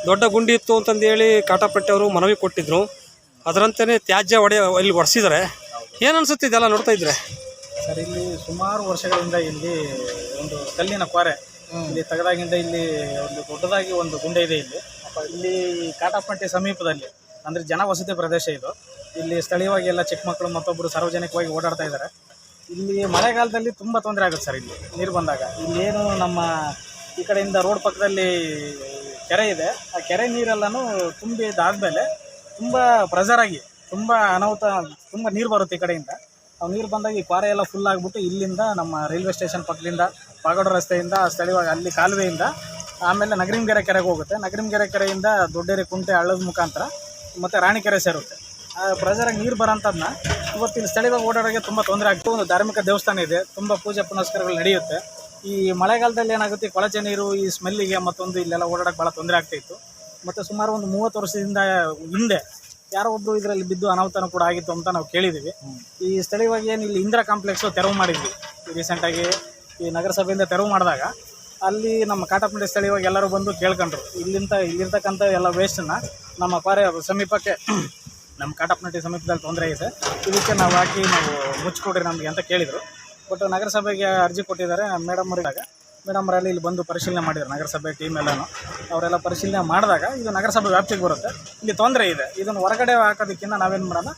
ದೊಡ್ಡ ಗುಂಡಿ ಇತ್ತು ಅಂತಂದು ಹೇಳಿ ಕಾಟಾಪಟ್ಟಿ ಅವರು ಮನವಿ ಕೊಟ್ಟಿದ್ರು. ಅದರಂತೆಯೇ ತ್ಯಾಜ್ಯ ಇಲ್ಲಿ ಒಡಿಸಿದ್ದಾರೆ. ಏನು ಅನಿಸುತ್ತೆ ಇದೆಲ್ಲ ನೋಡ್ತಾ ಇದ್ರೆ? ಸರ್, ಇಲ್ಲಿ ಸುಮಾರು ವರ್ಷಗಳಿಂದ ಇಲ್ಲಿ ಒಂದು ಕಲ್ಲಿನ ಕ್ವಾರೆ ಇಲ್ಲಿ ತೆಗೆದಾಗಿಂದ ಇಲ್ಲಿ ಒಂದು ದೊಡ್ಡದಾಗಿ ಒಂದು ಗುಂಡೆ ಇದೆ. ಇಲ್ಲಿ ಕಾಟಾಪಟ್ಟಿ ಸಮೀಪದಲ್ಲಿ ಅಂದರೆ ಜನವಸತಿ ಪ್ರದೇಶ ಇದು. ಇಲ್ಲಿ ಸ್ಥಳೀಯವಾಗಿ ಎಲ್ಲ ಚಿಕ್ಕ ಮಕ್ಕಳು ಮತ್ತೊಬ್ಬರು ಸಾರ್ವಜನಿಕವಾಗಿ ಓಡಾಡ್ತಾ ಇದ್ದಾರೆ. ಇಲ್ಲಿ ಮಳೆಗಾಲದಲ್ಲಿ ತುಂಬ ತೊಂದರೆ ಆಗುತ್ತೆ ಸರ್. ಇಲ್ಲಿ ನೀರು ಬಂದಾಗ ಇಲ್ಲೇನು ನಮ್ಮ ಈ ಕಡೆಯಿಂದ ರೋಡ್ ಪಕ್ಕದಲ್ಲಿ ಕೆರೆ ಇದೆ. ಆ ಕೆರೆ ನೀರೆಲ್ಲನೂ ತುಂಬಿದಾದ್ಮೇಲೆ ತುಂಬ ಪ್ರೆಷರಾಗಿ ತುಂಬ ಅನಾಹುತ, ತುಂಬ ನೀರು ಬರುತ್ತೆ ಈ ಕಡೆಯಿಂದ. ಆ ನೀರು ಬಂದಾಗ ಈ ಕ್ವಾರೆ ಎಲ್ಲ ಫುಲ್ ಆಗಿಬಿಟ್ಟು ಇಲ್ಲಿಂದ ನಮ್ಮ ರೈಲ್ವೆ ಸ್ಟೇಷನ್ ಪಕ್ಕದಿಂದ ಪಾಗೋಡು ರಸ್ತೆಯಿಂದ ಸ್ಥಳೀಯವಾಗಿ ಅಲ್ಲಿ ಕಾಲುವೆಯಿಂದ ಆಮೇಲೆ ನಗರಿಂಗೆರೆ ಕೆರೆಗೆ ಹೋಗುತ್ತೆ. ನಗರಿಂಗೆರೆ ಕೆರೆಯಿಂದ ದೊಡ್ಡೇರಿ ಕುಂಟೆ ಹಳ್ಳದ ಮುಖಾಂತರ ಮತ್ತು ರಾಣಿಕೆರೆ ಸೇರುತ್ತೆ. ಆ ಪ್ರೆಷರಾಗಿ ನೀರು ಬರೋಂಥದ್ದನ್ನ ಇವತ್ತು ಇಲ್ಲಿ ಸ್ಥಳೀಯವಾಗಿ ಓಡಾಡೋಕ್ಕೆ ತುಂಬ ತೊಂದರೆ ಆಗ್ತದೆ. ಒಂದು ಧಾರ್ಮಿಕ ದೇವಸ್ಥಾನ ಇದೆ, ತುಂಬ ಪೂಜೆ ಪುನಸ್ಕಾರಗಳು ನಡೆಯುತ್ತೆ. ಈ ಮಳೆಗಾಲದಲ್ಲಿ ಏನಾಗುತ್ತೆ, ಕೊಳಚೆ ನೀರು ಈ ಸ್ಮೆಲ್ಲಿಗೆ ಮತ್ತೊಂದು ಇಲ್ಲೆಲ್ಲ ಓಡಾಡೋಕ್ಕೆ ಭಾಳ ತೊಂದರೆ ಆಗ್ತಾಯಿತ್ತು. ಮತ್ತು ಸುಮಾರು ಒಂದು 30 ವರ್ಷದಿಂದ ಹಿಂದೆ ಯಾರೋ ಒಬ್ಬರು ಇದರಲ್ಲಿ ಬಿದ್ದು ಅನಾಹುತನೂ ಕೂಡ ಆಗಿತ್ತು ಅಂತ ನಾವು ಕೇಳಿದ್ದೀವಿ. ಈ ಸ್ಥಳೀಯವಾಗಿ ಏನು ಇಲ್ಲಿ ಇಂದಿರಾ ಕಾಂಪ್ಲೆಕ್ಸು ತೆರವು ಮಾಡಿದ್ವಿ ರೀಸೆಂಟಾಗಿ. ಈ ನಗರಸಭೆಯಿಂದ ತೆರವು ಮಾಡಿದಾಗ ಅಲ್ಲಿ ನಮ್ಮ ಕಾಟಾಪಟ್ಟಿ ಸ್ಥಳೀಯವಾಗಿ ಎಲ್ಲರೂ ಬಂದು ಕೇಳ್ಕೊಂಡ್ರು, ಇಲ್ಲಿರ್ತಕ್ಕಂಥ ಎಲ್ಲ ವೇಸ್ಟನ್ನು ನಮ್ಮ ಕ್ವಾರೆ ಸಮೀಪಕ್ಕೆ ನಮ್ಮ ಕಾಟಾಪಟ್ಟಿ ಸಮೀಪದಲ್ಲಿ ತೊಂದರೆ ಇದೆ, ಇದಕ್ಕೆ ನಾವು ಹಾಕಿ ನಾವು ಮುಚ್ಚಿಕೊಡ್ರಿ ನಮಗೆ ಅಂತ ಕೇಳಿದರು. ಬಟ್ ನಗರಸಭೆಗೆ ಅರ್ಜಿ ಕೊಟ್ಟಿದ್ದಾರೆ ಮೇಡಮ್ ಅವರಿಗಾಗ. ಮೇಡಮ್ ಅವರಲ್ಲಿ ಇಲ್ಲಿ ಬಂದು ಪರಿಶೀಲನೆ ಮಾಡಿದ್ದಾರೆ ನಗರಸಭೆ ಟೀಮ್ ಎಲ್ಲನೂ. ಅವರೆಲ್ಲ ಪರಿಶೀಲನೆ ಮಾಡಿದಾಗ ಇದು ನಗರಸಭೆ ವ್ಯಾಪ್ತಿಗೆ ಬರುತ್ತೆ, ಇಲ್ಲಿ ತೊಂದರೆ ಇದೆ, ಇದನ್ನು ಹೊರಗಡೆ ಹಾಕೋದಕ್ಕಿಂತ ನಾವೇನು ಮಾಡೋಣ,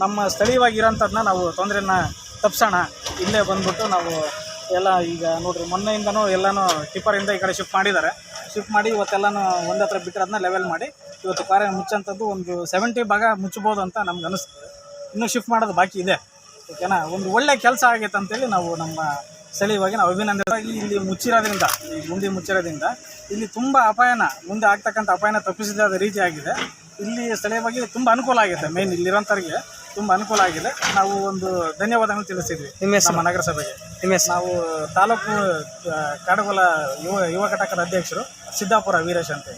ನಮ್ಮ ಸ್ಥಳೀಯವಾಗಿರೋಂಥದ್ದನ್ನ ನಾವು ತೊಂದರೆನ ತಪ್ಪಿಸೋಣ. ಇಲ್ಲೇ ಬಂದ್ಬಿಟ್ಟು ನಾವು ಎಲ್ಲ ಈಗ ನೋಡಿರಿ ಮೊನ್ನೆಯಿಂದನೂ ಎಲ್ಲನೂ ಟಿಪ್ಪರಿಂದ ಈ ಕಡೆ ಶಿಫ್ಟ್ ಮಾಡಿದ್ದಾರೆ. ಶಿಫ್ಟ್ ಮಾಡಿ ಇವತ್ತೆಲ್ಲನೂ ಒಂದು ಹತ್ರ ಬಿಟ್ಟರೆ ಅದನ್ನ ಲೆವೆಲ್ ಮಾಡಿ ಇವತ್ತು ಕಾರ್ಯ ಮುಚ್ಚೋಂಥದ್ದು ಒಂದು 70 ಭಾಗ ಮುಚ್ಬೋದು ಅಂತ ನಮ್ಗೆ ಅನಿಸ್ತದೆ. ಇನ್ನೂ ಶಿಫ್ಟ್ ಮಾಡೋದು ಬಾಕಿ ಇದೆ. ಓಕೆನಾ, ಒಂದು ಒಳ್ಳೆ ಕೆಲಸ ಆಗೈತೆ ಅಂತೇಳಿ ನಾವು ನಮ್ಮ ಸ್ಥಳೀಯವಾಗಿ ನಾವು ಅಭಿನಂದನೆ. ಇಲ್ಲಿ ಮುಚ್ಚಿರೋದ್ರಿಂದ, ಈ ಗುಂಡಿ ಮುಚ್ಚಿರೋದ್ರಿಂದ ಇಲ್ಲಿ ತುಂಬ ಅಪಾಯನ ಮುಂದೆ ಆಗ್ತಕ್ಕಂಥ ಅಪಾಯನ ತಪ್ಪಿಸಿದ ರೀತಿ ಆಗಿದೆ. ಇಲ್ಲಿ ಸ್ಥಳೀಯವಾಗಿ ತುಂಬ ಅನುಕೂಲ ಆಗಿದೆ. ಮೇನ್ ಇಲ್ಲಿರೋಂಥವ್ರಿಗೆ ತುಂಬ ಅನುಕೂಲ ಆಗಿದೆ. ನಾವು ಒಂದು ಧನ್ಯವಾದಗಳು ತಿಳಿಸಿದ್ವಿ ನಮ್ಮ ನಗರಸಭೆಗೆ. ನಾವು ತಾಲೂಕು ಕಾಡಗೊಲ ಯುವ ಘಟಕದ ಅಧ್ಯಕ್ಷರು ಸಿದ್ದಾಪುರ ವೀರೇಶ್ ಅಂತೇಳಿ.